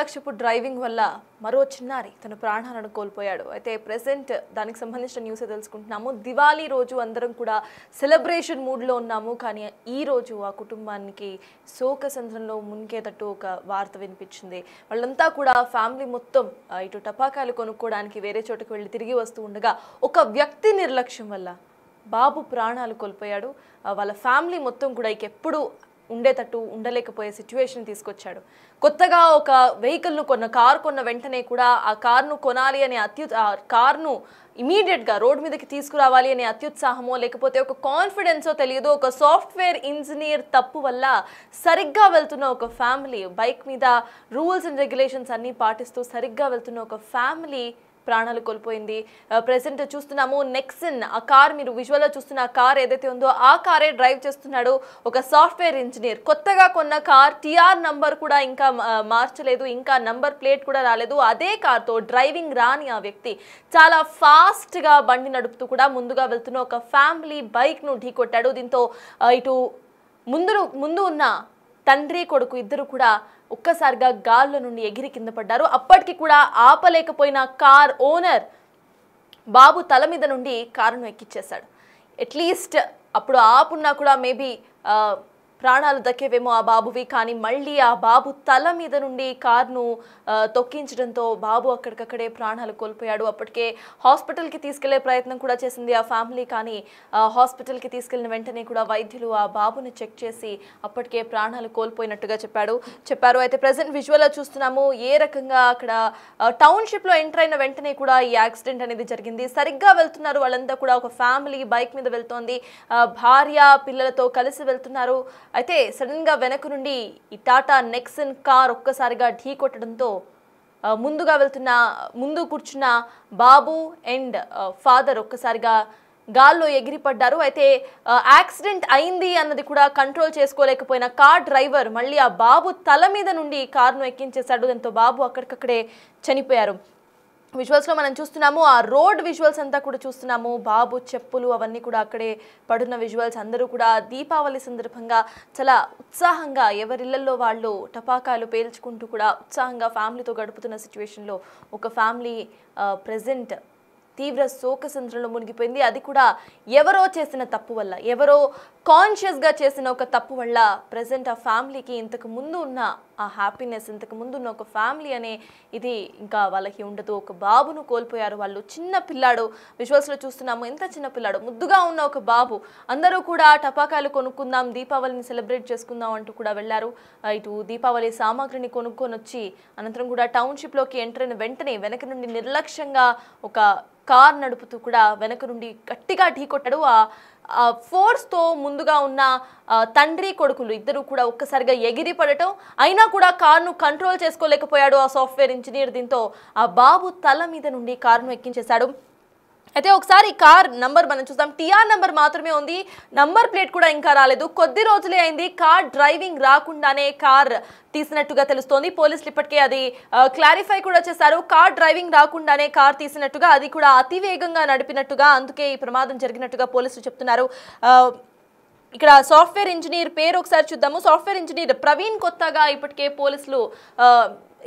నిర్లక్ష్యపు డ్రైవింగ్ వల్ల మరో చిన్నారి తన ప్రాణాలను కోల్పోయాడు. అయితే ప్రెజెంట్ దానికి సంబంధించిన న్యూస్ తెలుసుకుంటున్నాము. దివాళీ రోజు అందరం కూడా సెలబ్రేషన్ మూడ్లో ఉన్నాము. కానీ ఈ రోజు ఆ కుటుంబానికి శోకసంద్రంలో మునిగేటట్టు ఒక వార్త వినిపించింది. వాళ్ళంతా కూడా ఫ్యామిలీ మొత్తం ఇటు టపాకాయలు కొనుక్కోవడానికి వేరే చోటుకు వెళ్ళి తిరిగి వస్తూ ఉండగా ఒక వ్యక్తి నిర్లక్ష్యం వల్ల బాబు ప్రాణాలు కోల్పోయాడు. వాళ్ళ ఫ్యామిలీ మొత్తం కూడా ఎప్పుడు ఉండేటట్టు ఉండలేకపోయే సిచ్యువేషన్ తీసుకొచ్చాడు. కొత్తగా ఒక వెహికల్ను కార్ కొన్న వెంటనే కూడా ఆ కార్ను కొనాలి అనే కార్ను ఇమీడియట్గా రోడ్ మీదకి తీసుకురావాలి అనే అత్యుత్సాహమో లేకపోతే ఒక కాన్ఫిడెన్సో తెలియదు. ఒక సాఫ్ట్వేర్ ఇంజనీర్ తప్పు వల్ల సరిగ్గా వెళ్తున్న ఒక ఫ్యామిలీ, బైక్ మీద రూల్స్ అండ్ రెగ్యులేషన్స్ అన్నీ పాటిస్తూ సరిగ్గా వెళ్తున్న ఒక ఫ్యామిలీ ప్రాణాలు కోల్పోయింది. ప్రెసెంట్ చూస్తున్నాము నెక్సన్, ఆ కార్ మీరు విజువల్లో చూస్తున్న ఆ కార్ ఏదైతే ఉందో ఆ కారే డ్రైవ్ చేస్తున్నాడు ఒక సాఫ్ట్వేర్ ఇంజనీర్. కొత్తగా కొన్న కార్ టిఆర్ నంబర్ కూడా ఇంకా మార్చలేదు, ఇంకా నంబర్ ప్లేట్ కూడా రాలేదు. అదే కార్తో డ్రైవింగ్ రాని ఆ వ్యక్తి చాలా ఫాస్ట్గా బండి నడుపుతూ కూడా ముందుగా వెళ్తున్న ఒక ఫ్యామిలీ బైక్ను ఢీకొట్టాడు. దీంతో ఇటు ముందు ఉన్న తండ్రి కొడుకు ఇద్దరు కూడా ఒక్కసారిగా గాల్లో నుండి ఎగిరి కింద పడ్డారు. అప్పటికి కూడా ఆపలేకపోయిన కార్ ఓనర్ బాబు తల మీద నుండి కారును ఎక్కిచ్చేశాడు. అట్లీస్ట్ అప్పుడు ఆపున్నా కూడా మేబీ ప్రాణాలు దక్కేవేమో ఆ బాబువి. కానీ మళ్ళీ ఆ బాబు తల మీద నుండి కారును తొక్కించడంతో బాబు అక్కడికక్కడే ప్రాణాలు కోల్పోయాడు. అప్పటికే హాస్పిటల్కి తీసుకెళ్లే ప్రయత్నం కూడా చేసింది ఆ ఫ్యామిలీ. కానీ హాస్పిటల్కి తీసుకెళ్లిన వెంటనే కూడా వైద్యులు ఆ బాబుని చెక్ చేసి అప్పటికే ప్రాణాలు కోల్పోయినట్టుగా చెప్పారు. అయితే ప్రెసెంట్ విజువల్లో చూస్తున్నాము ఏ రకంగా అక్కడ టౌన్షిప్లో ఎంటర్ అయిన వెంటనే కూడా ఈ యాక్సిడెంట్ అనేది జరిగింది. సరిగ్గా వెళ్తున్నారు వాళ్ళంతా కూడా, ఒక ఫ్యామిలీ బైక్ మీద వెళ్తోంది, భార్య పిల్లలతో కలిసి వెళ్తున్నారు. అయితే సడన్ గా వెనక నుండి ఈ టాటా నెక్సన్ కార్ ఒక్కసారిగా ఢీ కొట్టడంతో ముందు కూర్చున్న బాబు అండ్ ఫాదర్ ఒక్కసారిగా గాల్లో ఎగిరిపడ్డారు. అయితే యాక్సిడెంట్ అయింది అన్నది కూడా కంట్రోల్ చేసుకోలేకపోయిన కార్ డ్రైవర్ మళ్ళీ ఆ బాబు తల మీద నుండి కార్ను ఎక్కించేశాడు. దాంతో బాబు అక్కడికక్కడే చనిపోయారు. విజువల్స్లో మనం చూస్తున్నాము, ఆ రోడ్ విజువల్స్ అంతా కూడా చూస్తున్నాము. బాబు చెప్పులు అవన్నీ కూడా అక్కడే పడున్న విజువల్స్. అందరూ కూడా దీపావళి సందర్భంగా చాలా ఉత్సాహంగా ఎవరిళ్లలో వాళ్ళు టపాకాయలు పేల్చుకుంటూ కూడా ఉత్సాహంగా ఫ్యామిలీతో గడుపుతున్న సిచ్యువేషన్లో ఒక ఫ్యామిలీ ప్రెజెంట్ తీవ్ర శోకసంద్రంలో మునిగిపోయింది. అది కూడా ఎవరో చేసిన తప్పు వల్ల, ఎవరో కాన్షియస్గా చేసిన ఒక తప్పు వల్ల ప్రెజెంట్ ఆ ఫ్యామిలీకి ఇంతకు ముందు ఉన్న ఆ హ్యాపీనెస్, ఇంతకు ముందు ఉన్న ఒక ఫ్యామిలీ అనే ఇది ఇంకా వాళ్ళకి ఉండదు. ఒక బాబును కోల్పోయారు వాళ్ళు. చిన్న పిల్లాడు, విజువల్స్లో చూస్తున్నాము ఎంత చిన్న పిల్లాడు, ముద్దుగా ఉన్న ఒక బాబు. అందరూ కూడా టపాకాయలు కొనుక్కుందాం, దీపావళిని సెలబ్రేట్ చేసుకుందాం అంటూ కూడా వెళ్ళారు. ఇటు దీపావళి సామాగ్రిని కొనుక్కొని వచ్చి అనంతరం కూడా టౌన్షిప్లోకి ఎంటర్ అయిన వెంటనే వెనక నుండి నిర్లక్ష్యంగా ఒక కార్ నడుపుతూ కూడా వెనక నుండి గట్టిగా ఢీకొట్టాడు. ఆ ఫోర్స్తో ముందుగా ఉన్న తండ్రి కొడుకులు ఇద్దరు కూడా ఒక్కసారిగా ఎగిరి పడటం, అయినా కూడా కార్ను కంట్రోల్ చేసుకోలేకపోయాడు ఆ సాఫ్ట్వేర్ ఇంజనీర్. దీంతో ఆ బాబు తల మీద నుండి కారును ఎక్కించేశాడు. అయితే ఒకసారి కార్ నంబర్ మనం చూస్తాం, టిఆర్ నంబర్ మాత్రమే ఉంది, నంబర్ ప్లేట్ కూడా ఇంకా రాలేదు. కొద్ది రోజులే అయింది కార్ డ్రైవింగ్ రాకుండానే కార్ తీసినట్టుగా తెలుస్తోంది. పోలీసులు ఇప్పటికే అది క్లారిఫై కూడా చేశారు. కార్ డ్రైవింగ్ రాకుండానే కార్ తీసినట్టుగా, అది కూడా అతివేగంగా నడిపినట్టుగా, అందుకే ఈ ప్రమాదం జరిగినట్టుగా పోలీసులు చెప్తున్నారు. ఇక్కడ సాఫ్ట్వేర్ ఇంజనీర్ పేరు ఒకసారి చూద్దాము. సాఫ్ట్వేర్ ఇంజనీర్ ప్రవీణ్ కొత్తగా ఇప్పటికే పోలీసులు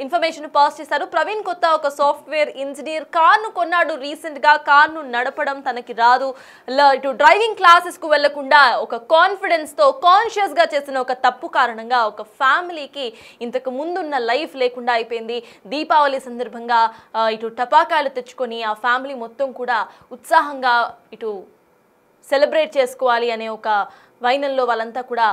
ఇన్ఫర్మేషన్ పాస్ చేశారు. ప్రవీణ్ కొత్త ఒక సాఫ్ట్వేర్ ఇంజనీర్, కార్ను కొన్నాడు రీసెంట్గా. కార్ను నడపడం తనకి రాదు, ఇటు డ్రైవింగ్ క్లాసెస్కు వెళ్లకుండా ఒక కాన్ఫిడెన్స్తో కాన్షియస్గా చేసిన ఒక తప్పు కారణంగా ఒక ఫ్యామిలీకి ఇంతకు ముందున్న లైఫ్ లేకుండా అయిపోయింది. దీపావళి సందర్భంగా ఇటు టపాకాయలు తెచ్చుకొని ఆ ఫ్యామిలీ మొత్తం కూడా ఉత్సాహంగా ఇటు సెలబ్రేట్ చేసుకోవాలి అనే ఒక వైనంలో వాళ్ళంతా కూడా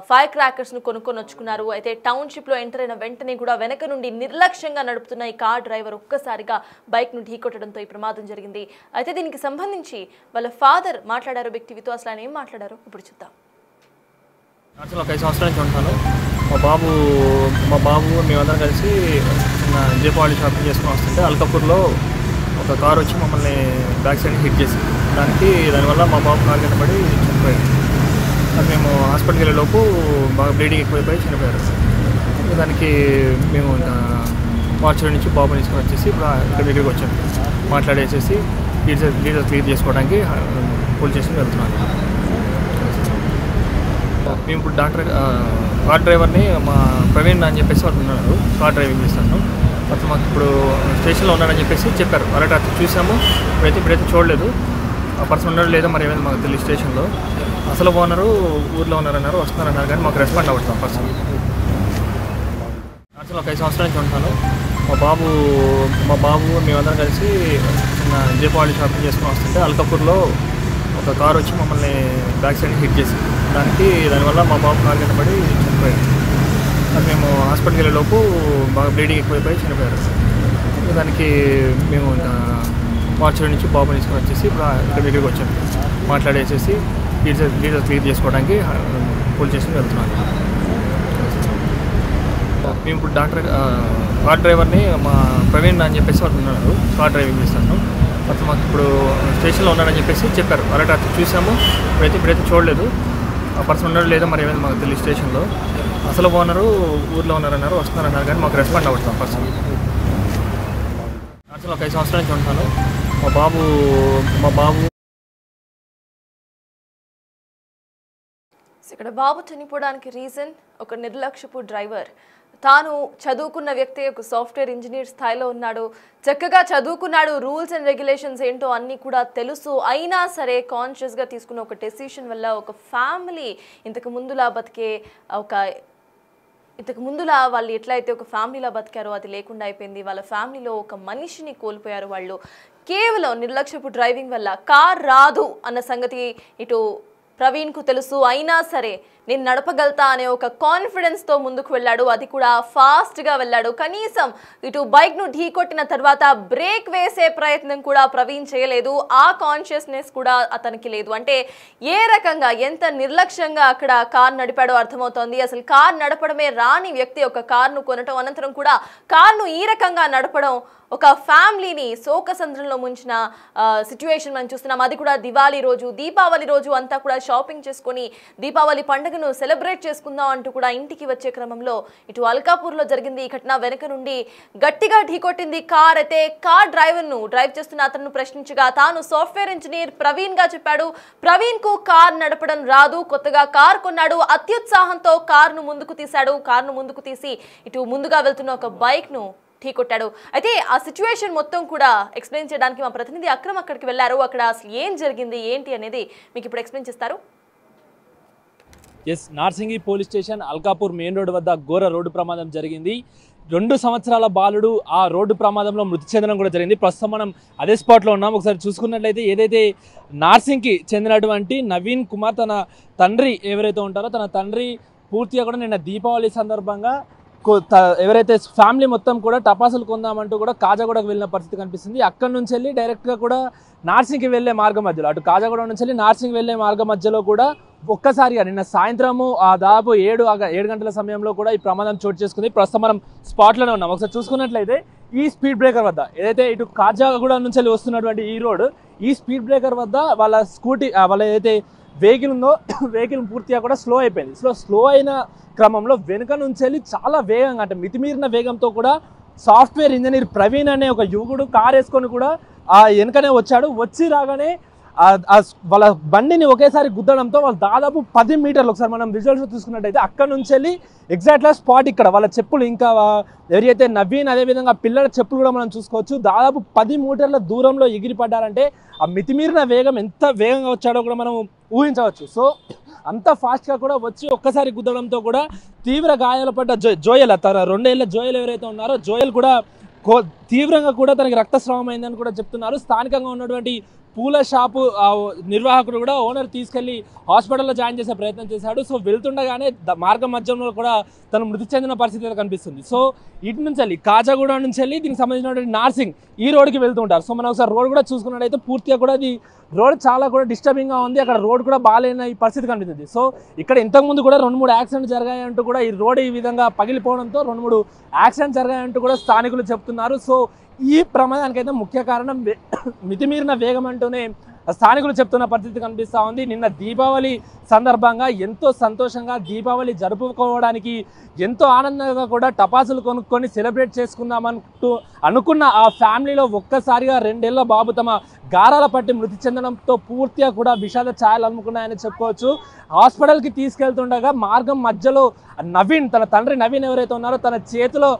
ఫైర్ క్రాకర్స్ను కొనుక్కొని వచ్చుకున్నారు. అయితే టౌన్షిప్లో ఎంటర్ అయిన వెంటనే కూడా వెనక నుండి నిర్లక్ష్యంగా నడుపుతున్న ఈ కార్ డ్రైవర్ ఒక్కసారిగా బైక్ను ఢీకొట్టడంతో ఈ ప్రమాదం జరిగింది. అయితే దీనికి సంబంధించి వాళ్ళ ఫాదర్ మాట్లాడారు బిగ్ టీవీతో. అసలు ఆయన ఏం మాట్లాడారు ఇప్పుడు చూద్దాం. ఒక 5 సంవత్సరాల నుంచి ఉంటాను. మా బాబు మేమందరం కలిసి దీపావళి షాపింగ్ చేసుకుని వస్తుంటే అల్కపూర్లో ఒక కార్ వచ్చి మమ్మల్ని బ్యాక్ సైడ్ హిట్ చేసింది. దానివల్ల మా బాబు కారు కింద పడి చనిపోయాడు. అది మేము హాస్పిటల్కి వెళ్ళేలోపు బాగా బ్లీడింగ్ ఎక్కువైపోయి చనిపోయారు. దానికి మేము మార్చి నుంచి బాబుని తీసుకొని వచ్చేసి ఇప్పుడు ఇక్కడ దగ్గరికి వచ్చాము. మాట్లాడేసేసి డీటెయిల్స్ క్లియర్ చేసుకోవడానికి పోలీస్ స్టేషన్కి వెళ్తున్నాను. మేము ఇప్పుడు డాక్టర్ కార్ డ్రైవర్ని మా ప్రవీణ్ అని చెప్పేసి అతను ఉన్నారు, కార్ డ్రైవింగ్ చేస్తాను. అతను మాకు ఇప్పుడు స్టేషన్లో ఉన్నాడని చెప్పేసి చెప్పారు. అలాంటి అతను చూసాము, ఇప్పుడైతే చూడలేదు. ఆ పర్సన్ ఉన్నాడు లేదా మరి ఏమైనా మాకు తెలియదు. స్టేషన్లో అసలు ఓనరు ఊర్లో ఉన్నారన్నారు, వస్తున్నారన్నారు, కానీ మాకు రెస్పాండ్ అవ్వట్లేదు ఆ పర్సన్. అసలు ఒక 5 సంవత్సరాల నుంచి ఉంటాను. మా బాబు మేమందరం కలిసి చిన్న దీపావళి షాపింగ్ చేసుకుని వస్తుంటే అల్కాపూర్లో ఒక కారు వచ్చి మమ్మల్ని బ్యాక్ సైడ్ హిట్ చేసింది. దానివల్ల మా బాబు కారు కింద పడి చనిపోయారు. అది మేము హాస్పిటల్కి వెళ్ళేలోపు బాగా బ్లీడింగ్ ఎక్కువైపోయి చనిపోయారు. దానికి మేము మార్చి నుంచి బాబుని తీసుకుని వచ్చేసి ఇప్పుడు ఇక్కడ దగ్గరికి వచ్చాము. మాట్లాడేసేసి డీటెయిల్స్ క్లియర్ చేసుకోవడానికి పోలీస్ స్టేషన్కి వెళ్తున్నాను. మేము ఇప్పుడు కార్ డ్రైవర్ని మా ప్రవీణ్ అని చెప్పేసి అతను ఉన్నారు, కార్ డ్రైవింగ్ చేస్తాను. అతను మాకు ఇప్పుడు స్టేషన్లో ఉన్నాడని చెప్పేసి చెప్పారు. అలాంటి అతను చూసాము, ఇప్పుడైతే చూడలేదు. ఆ పర్సన్ ఉన్నాడు లేదా మరి ఏమైనా మాకు తెలియదు. స్టేషన్లో అసలు ఓనరు ఊర్లో ఉన్నారన్నారు, వస్తున్నారన్నారు, కానీ మాకు రెస్పాండ్ అవ్వట్లేదు ఆ పర్సన్. అసలు ఒక 5 సంవత్సరాల నుంచి ఉంటాను. మా బాబు ఇక్కడ బాబు చనిపోవడానికి రీజన్ ఒక నిర్లక్ష్యపు డ్రైవర్. తాను చదువుకున్న వ్యక్తి, ఒక సాఫ్ట్వేర్ ఇంజనీర్ స్థాయిలో ఉన్నాడు, చక్కగా చదువుకున్నాడు, రూల్స్ అండ్ రెగ్యులేషన్స్ ఏంటో అన్నీ కూడా తెలుసు. అయినా సరే కాన్షియస్గా తీసుకున్న ఒక డెసిషన్ వల్ల ఒక ఫ్యామిలీ ఇంతకు ముందులా వాళ్ళు ఎట్లయితే ఒక ఫ్యామిలీలా బతికారో అది లేకుండా అయిపోయింది. వాళ్ళ ఫ్యామిలీలో ఒక మనిషిని కోల్పోయారు వాళ్ళు, కేవలం నిర్లక్ష్యపు డ్రైవింగ్ వల్ల. కార్ రాదు అన్న సంగతి ఇటు ప్రవీణ్కు తెలుసు, అయినా సరే నేను నడపగలుగుతా అనే ఒక కాన్ఫిడెన్స్తో ముందుకు వెళ్ళాడు. అది కూడా ఫాస్ట్గా వెళ్ళాడు. కనీసం ఇటు బైక్ను ఢీకొట్టిన తర్వాత బ్రేక్ వేసే ప్రయత్నం కూడా ప్రవీణ్ చేయలేదు. ఆ కాన్షియస్నెస్ కూడా అతనికి లేదు. అంటే ఏ రకంగా ఎంత నిర్లక్ష్యంగా అక్కడ కార్ నడిపాడో అర్థమవుతోంది. అసలు కార్ నడపడమే రాని వ్యక్తి ఒక కార్ను కొనటం, అనంతరం కూడా కార్ను ఈ రకంగా నడపడం ఒక ఫ్యామిలీని శోకసంద్రంలో ముంచిన సిచ్యువేషన్ మనం చూస్తున్నాం. అది కూడా దీపావళి రోజు అంతా కూడా షాపింగ్ చేసుకొని దీపావళి పండుగను సెలబ్రేట్ చేసుకుందాం అంటూ కూడా ఇంటికి వచ్చే క్రమంలో ఇటు అల్కాపూర్లో జరిగింది ఈ ఘటన. వెనక నుండి గట్టిగా ఢీకొట్టింది కార్. అయితే కార్ డ్రైవ్ చేస్తున్న అతను ప్రశ్నించగా తాను సాఫ్ట్వేర్ ఇంజనీర్ ప్రవీణ్ గా చెప్పాడు. ప్రవీణ్ కు కార్ నడపడం రాదు, కొత్తగా కార్ కొన్నాడు. అత్యుత్సాహంతో కార్ను ముందుకు తీసి ఇటు ముందుగా వెళ్తున్న ఒక బైక్ ను ఢీకొట్టాడు. అయితే ఆ సిచ్యువేషన్ మొత్తం కూడా ఎక్స్ప్లెయిన్ చేయడానికి మా ప్రతినిధి అక్రమ్ అక్కడికి వెళ్ళారు. అక్కడ అసలు ఏం జరిగింది ఏంటి అనేది మీకు ఇప్పుడు ఎక్స్ప్లెయిన్ చేస్తారు. Narsingi police station Alkapur main road వద్ద ఘోర రోడ్డు ప్రమాదం జరిగింది. 2 సంవత్సరాల బాలుడు ఆ రోడ్డు ప్రమాదంలో మృతి చెందడం కూడా జరిగింది. ప్రస్తుతం మనం అదే స్పాట్లో ఉన్నాం. ఒకసారి చూసుకున్నట్లయితే ఏదైతే నార్సింగ్కి చెందినటువంటి నవీన్ కుమార్ తన తండ్రి ఎవరైతే ఉంటారో తన తండ్రి పూర్తిగా కూడా నిన్న దీపావళి సందర్భంగా ఎవరైతే ఫ్యామిలీ మొత్తం కూడా టపాసులు కొందామంటూ కూడా కాజాగూడకు వెళ్ళిన పరిస్థితి కనిపిస్తుంది. అక్కడి నుంచి వెళ్ళి డైరెక్ట్గా కూడా నార్సింగ్కి వెళ్ళే మార్గం మధ్యలో, అటు కాజాగూడ నుంచి వెళ్ళి నార్సింగ్ వెళ్ళే మార్గం మధ్యలో కూడా ఒక్కసారిగా నిన్న సాయంత్రము దాదాపు 7 గంటల సమయంలో కూడా ఈ ప్రమాదం చోటు చేసుకుంది. ప్రస్తుతం మనం స్పాట్లోనే ఉన్నాం. ఒకసారి చూసుకున్నట్లయితే ఈ స్పీడ్ బ్రేకర్ వద్ద ఏదైతే ఇటు కాజాగూడ నుంచి వెళ్ళి వస్తున్నటువంటి ఈ రోడ్, ఈ స్పీడ్ బ్రేకర్ వద్ద వాళ్ళ ఏదైతే వెహికల్ ఉందో వెహికల్ పూర్తిగా కూడా స్లో అయిపోయింది. స్లో అయిన క్రమంలో వెనుక నుంచి వెళ్ళి చాలా వేగంగా, అంటే మితిమీరిన వేగంతో కూడా సాఫ్ట్వేర్ ఇంజనీర్ ప్రవీణ్ అనే ఒక యువకుడు కార్ వేసుకొని కూడా వెనుకనే వచ్చి రాగానే వాళ్ళ బండిని ఒకేసారి గుద్దడంతో వాళ్ళు దాదాపు 10 మీటర్లు, ఒకసారి మనం విజువల్స్ చూసుకున్నట్టయితే అక్కడ నుంచి వెళ్ళి ఎగ్జాక్ట్గా స్పాట్ ఇక్కడ వాళ్ళ చెప్పులు, ఇంకా ఎవరైతే నవీన్ అదేవిధంగా పిల్లల చెప్పులు కూడా మనం చూసుకోవచ్చు, దాదాపు 10 మీటర్ల దూరంలో ఎగిరిపడ్డారంటే ఆ మితిమీరిన వేగం ఎంత వేగంగా వచ్చాడో కూడా మనం ఊహించవచ్చు. సో అంత ఫాస్ట్గా కూడా వచ్చి ఒక్కసారి గుద్దడంతో కూడా తీవ్ర గాయాలు పడ్డ జోయల్, తన 2 ఏళ్ల జోయల్ ఎవరైతే ఉన్నారో జోయల్ కూడా తీవ్రంగా కూడా తనకి రక్తస్రావం అయిందని కూడా చెప్తున్నారు. స్థానికంగా ఉన్నటువంటి పూల షాపు నిర్వాహకుడు కూడా ఓనర్ తీసుకెళ్లి హాస్పిటల్లో జాయిన్ చేసే ప్రయత్నం చేశాడు. సో వెళ్తుండగానే మార్గ మధ్యంలో కూడా తను మృతి చెందిన పరిస్థితి కనిపిస్తుంది. సో ఇటు నుంచి వెళ్ళి కాజాగూడ నుంచి వెళ్ళి దీనికి సంబంధించినటువంటి నార్సింగ్ ఈ రోడ్కి వెళ్తుంటారు. సో మనం ఒకసారి రోడ్ కూడా చూసుకున్నట్టయితే పూర్తిగా కూడా అది రోడ్ చాలా కూడా డిస్టర్బింగ్గా ఉంది. అక్కడ రోడ్ కూడా బాగాలేని ఈ పరిస్థితి కనిపిస్తుంది. సో ఇక్కడ ఇంతకుముందు కూడా 2-3 యాక్సిడెంట్స్ జరిగాయంటూ కూడా ఈ రోడ్ ఈ విధంగా పగిలిపోవడంతో 2-3 యాక్సిడెంట్స్ జరిగాయంటూ కూడా స్థానికులు చెప్తున్నారు. సో ఈ ప్రమాదానికైతే ముఖ్య కారణం మితిమీరిన వేగం అంటూనే స్థానికులు చెప్తున్న పరిస్థితి కనిపిస్తూ ఉంది. నిన్న దీపావళి సందర్భంగా ఎంతో సంతోషంగా దీపావళి జరుపుకోవడానికి ఎంతో ఆనందంగా కూడా టపాసులు కొనుక్కొని సెలబ్రేట్ చేసుకుందామంటూ అనుకున్న ఆ ఫ్యామిలీలో ఒక్కసారిగా 2 ఏళ్ల బాబు తమ గారాల పట్టి మృతి చెందడంతో పూర్తిగా కూడా విషాద ఛాయలు అలుముకున్నాయని చెప్పుకోవచ్చు. హాస్పిటల్కి తీసుకెళ్తుండగా మార్గం మధ్యలో నవీన్, తన తండ్రి నవీన్ ఎవరైతే ఉన్నారో తన చేతిలో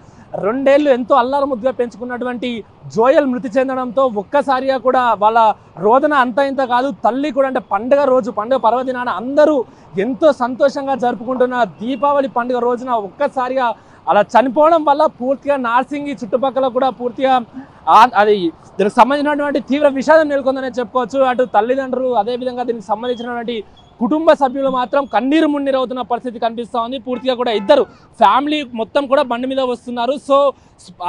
2 ఏళ్ళు ఎంతో అల్లారు ముద్దుగా పెంచుకున్నటువంటి జోయల్ మృతి చెందడంతో ఒక్కసారిగా కూడా వాళ్ళ రోదన అంత ఇంత కాదు. తల్లి కూడా అంటే పండుగ పర్వదినాన అందరూ ఎంతో సంతోషంగా జరుపుకుంటున్న దీపావళి పండుగ రోజున ఒక్కసారిగా అలా చనిపోవడం వల్ల పూర్తిగా నార్సింగి చుట్టుపక్కల కూడా పూర్తిగా అది దీనికి సంబంధించినటువంటి తీవ్ర విషాదం నెలకొందనే చెప్పుకోవచ్చు. అటు తల్లిదండ్రులు అదేవిధంగా దీనికి సంబంధించినటువంటి కుటుంబ సభ్యులు మాత్రం కన్నీరు మున్నీరు అవుతున్న పరిస్థితి కనిపిస్తూ ఉంది. పూర్తిగా కూడా ఇద్దరు ఫ్యామిలీ మొత్తం కూడా బండి మీద వస్తున్నారు. సో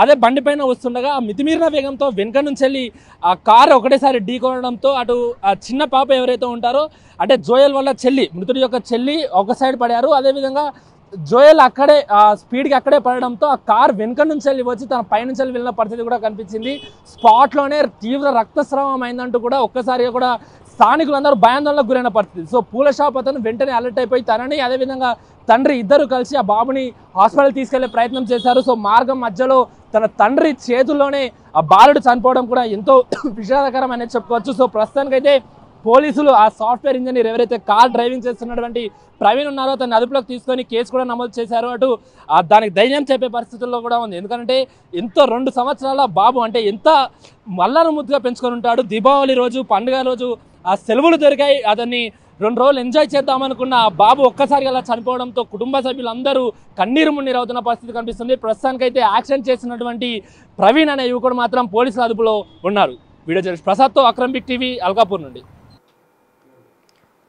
అదే బండి పైన వస్తుండగా మితిమీరిన వేగంతో వెనుక నుంచి వెళ్ళి ఆ కారు ఒకటేసారి ఢీకొనడంతో అటు ఆ చిన్న పాప ఎవరైతే ఉంటారో అంటే జోయల్ వల్ల చెల్లి, మృతుడి యొక్క చెల్లి ఒక సైడ్ పడారు. అదేవిధంగా జోయల్ అక్కడే స్పీడ్కి అక్కడే పడడంతో ఆ కార్ వెనుక నుంచి వెళ్ళి వచ్చి తన పైనుంచి వెళ్ళి వెళ్ళిన పరిస్థితి కూడా కనిపించింది. స్పాట్లోనే తీవ్ర రక్తస్రావం అయిందంటూ కూడా ఒక్కసారిగా కూడా స్థానికులందరూ భయాందోళనకు గురైన పరిస్థితి. సో పూల షాప్ అతను వెంటనే అలర్ట్ అయిపోయి తనని అదేవిధంగా తండ్రి ఇద్దరు కలిసి ఆ బాబుని హాస్పిటల్ తీసుకెళ్లే ప్రయత్నం చేశారు. సో మార్గం మధ్యలో తన తండ్రి చేతుల్లోనే ఆ బాలుడు చనిపోవడం కూడా ఎంతో విషాదకరం అనేది చెప్పుకోవచ్చు. సో ప్రస్తుతానికైతే పోలీసులు ఆ సాఫ్ట్వేర్ ఇంజనీర్ ఎవరైతే కార్ డ్రైవింగ్ చేస్తున్నటువంటి ప్రవీణ్ ఉన్నారో తన అదుపులోకి తీసుకొని కేసు కూడా నమోదు చేశారు. అటు దానికి ధైర్యం చెప్పే పరిస్థితుల్లో కూడా ఉంది. ఎందుకంటే ఎంతో 2 సంవత్సరాల బాబు అంటే ఎంత మల్లారు ముద్దుగా పెంచుకొని ఉంటాడు. దీపావళి రోజు పండుగ రోజు ఆ సెలవులు దొరికాయి, అతన్ని 2 రోజులు ఎంజాయ్ చేద్దామనుకున్న ఆ బాబు ఒక్కసారిగా అలా చనిపోవడంతో కుటుంబ సభ్యులందరూ కన్నీరు మున్నీరు అవుతున్న పరిస్థితి కనిపిస్తుంది. ప్రస్తుతానికైతే యాక్సిడెంట్ చేసినటువంటి ప్రవీణ్ అనే యువకుడు మాత్రం పోలీసుల అదుపులో ఉన్నారు. వీడియో జర్నలిస్ట్ ప్రసాద్తో అక్రమ్ బిగ్ టీవీ, అల్కాపూర్ నుండి.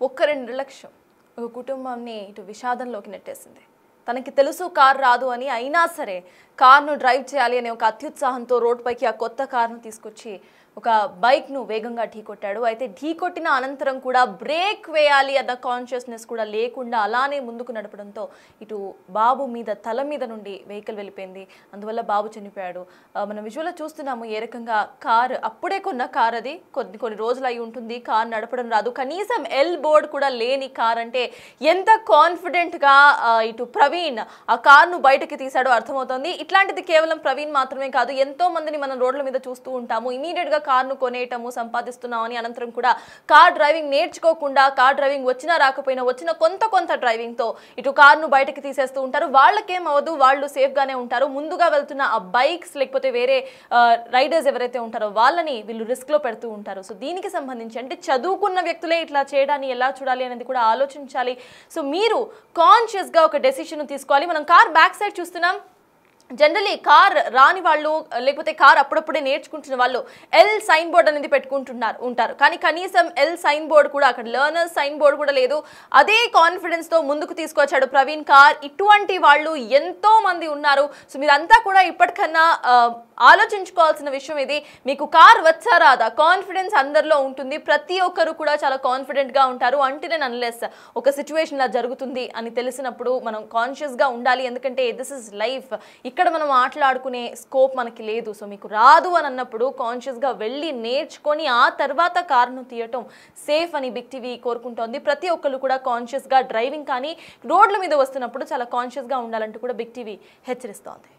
ఒక్క 2 నిర్లక్ష్యం ఒక కుటుంబాన్ని ఇటు విషాదంలోకి నెట్టేసింది. తనకి తెలుసు కార్ రాదు అని, అయినా సరే కార్ను డ్రైవ్ చేయాలి అనే ఒక అత్యుత్సాహంతో రోడ్డుపైకి ఆ కొత్త కార్ను తీసుకొచ్చి ఒక బైక్ను వేగంగా ఢీకొట్టాడు. అయితే ఢీకొట్టిన అనంతరం కూడా బ్రేక్ వేయాలి అన్న కాన్షియస్నెస్ కూడా లేకుండా అలానే ముందుకు నడపడంతో ఇటు బాబు మీద తల మీద నుండి వెహికల్ వెళ్ళిపోయింది. అందువల్ల బాబు చనిపోయాడు. మనం విజువల్లో చూస్తున్నాము ఏ రకంగా కార్, అప్పుడే కొన్న కార్ అది, కొన్ని రోజులు అయి ఉంటుంది, కార్ నడపడం రాదు, కనీసం ఎల్ బోర్డ్ కూడా లేని కార్ అంటే ఎంత కాన్ఫిడెంట్గా ఇటు ప్రవీణ్ ఆ కార్ను బయటకి తీశాడో అర్థమవుతోంది. ఇట్లాంటిది కేవలం ప్రవీణ్ మాత్రమే కాదు, ఎంతో మందిని మనం రోడ్ల మీద చూస్తూ ఉంటాము. ఇమీడియట్గా కార్ను కొనేయటము, సంపాదిస్తున్నామని, అనంతరం కూడా కార్ డ్రైవింగ్ నేర్చుకోకుండా, కార్ డ్రైవింగ్ వచ్చినా రాకపోయినా వచ్చిన కొంత డ్రైవింగ్తో ఇటు కార్ను బయటకి తీసేస్తూ ఉంటారు. వాళ్ళకేం అవ్వదు, వాళ్ళు సేఫ్గానే ఉంటారు. ముందుగా వెళ్తున్న ఆ బైక్స్ లేకపోతే వేరే రైడర్స్ ఎవరైతే ఉంటారో వాళ్ళని వీళ్ళు రిస్క్లో పెడుతూ ఉంటారు. సో దీనికి సంబంధించి అంటే చదువుకున్న వ్యక్తులే ఇట్లా చేయడాన్ని ఎలా చూడాలి అనేది కూడా ఆలోచించాలి. సో మీరు కాన్షియస్గా ఒక డెసిషన్ తీసుకోవాలి. మనం కార్ బ్యాక్ సైడ్ చూస్తున్నాం. జనరలీ కార్ రాని వాళ్ళు లేకపోతే కార్ అప్పుడప్పుడే నేర్చుకుంటున్న వాళ్ళు ఎల్ సైన్ బోర్డ్ అనేది ఉంటారు. కానీ కనీసం ఎల్ సైన్ బోర్డ్ కూడా, అక్కడ లెర్నర్స్ సైన్ బోర్డ్ కూడా లేదు. అదే కాన్ఫిడెన్స్తో ముందుకు తీసుకొచ్చాడు ప్రవీణ్ కార్. ఇటువంటి వాళ్ళు ఎంతో మంది ఉన్నారు. సో మీరంతా కూడా ఇప్పటికన్నా ఆలోచించుకోవాల్సిన విషయం ఇది. మీకు కార్ వచ్చా రాదా, కాన్ఫిడెన్స్ అందరిలో ఉంటుంది. ప్రతి ఒక్కరు కూడా చాలా కాన్ఫిడెంట్గా ఉంటారు. అంటిల్ అండ్ అన్లెస్ ఒక సిచ్యువేషన్ ఇలా జరుగుతుంది అని తెలిసినప్పుడు మనం కాన్షియస్గా ఉండాలి. ఎందుకంటే దిస్ ఇస్ లైఫ్, ఇక్కడ మనం ఆటలాడుకునే స్కోప్ మనకి లేదు. సో మీకు రాదు అని అన్నప్పుడు కాన్షియస్గా వెళ్ళి నేర్చుకొని ఆ తర్వాత కార్ను తీయటం సేఫ్ అని బిగ్ టీవీ కోరుకుంటోంది. ప్రతి ఒక్కరు కూడా కాన్షియస్గా డ్రైవింగ్ కానీ రోడ్ల మీద వస్తున్నప్పుడు చాలా కాన్షియస్గా ఉండాలంటూ కూడా బిగ్ టీవీ హెచ్చరిస్తోంది.